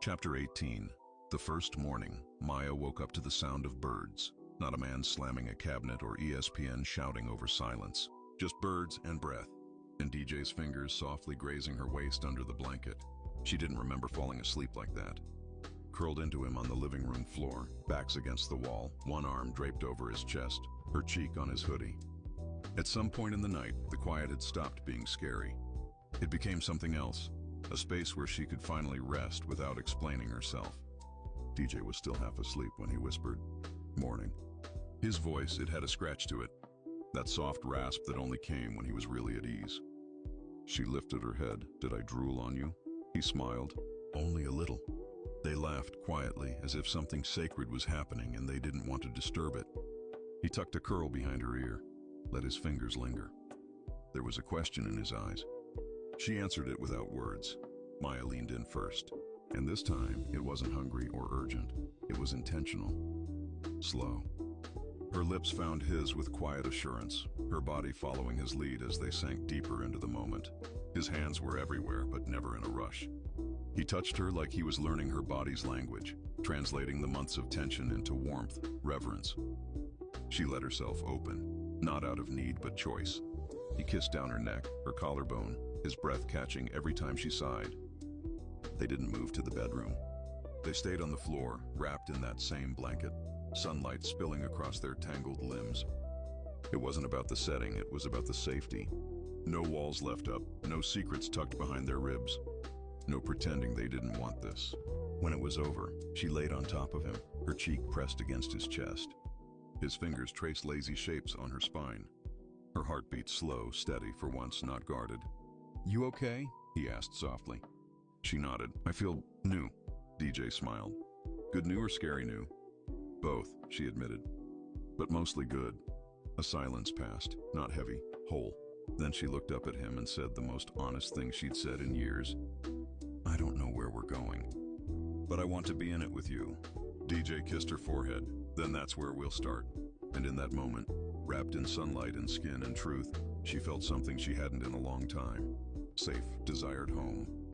Chapter 18. The first morning, Maya woke up to the sound of birds. Not a man slamming a cabinet or ESPN shouting over silence. Just birds and breath, and DJ's fingers softly grazing her waist under the blanket. She didn't remember falling asleep like that. Curled into him on the living room floor, backs against the wall, one arm draped over his chest, her cheek on his hoodie. At some point in the night, the quiet had stopped being scary. It became something else, a space where she could finally rest without explaining herself. DJ was still half asleep when he whispered, "Morning." His voice, it had a scratch to it, that soft rasp that only came when he was really at ease. She lifted her head. "Did I drool on you?" He smiled. "Only a little." They laughed quietly, as if something sacred was happening and they didn't want to disturb it. He tucked a curl behind her ear, let his fingers linger. There was a question in his eyes. She answered it without words. Maya leaned in first, and this time it wasn't hungry or urgent. It was intentional, slow. Her lips found his with quiet assurance, her body following his lead as they sank deeper into the moment. His hands were everywhere, but never in a rush. He touched her like he was learning her body's language, translating the months of tension into warmth, reverence. She let herself open, not out of need but choice. He kissed down her neck, her collarbone, his breath catching every time she sighed. They didn't move to the bedroom. They stayed on the floor, wrapped in that same blanket, sunlight spilling across their tangled limbs. It wasn't about the setting, it was about the safety. No walls left up, no secrets tucked behind their ribs. No pretending they didn't want this. When it was over, she laid on top of him, her cheek pressed against his chest. His fingers traced lazy shapes on her spine. Her heartbeat slow, steady, for once not guarded. "You okay?" he asked softly. She nodded. "I feel new." DJ smiled. "Good new or scary new?" "Both," she admitted. "But mostly good." A silence passed, not heavy, whole. Then she looked up at him and said the most honest thing she'd said in years. "I don't know where we're going, but I want to be in it with you." DJ kissed her forehead. "Then that's where we'll start." And in that moment, wrapped in sunlight and skin and truth, she felt something she hadn't in a long time. Safe, desired home.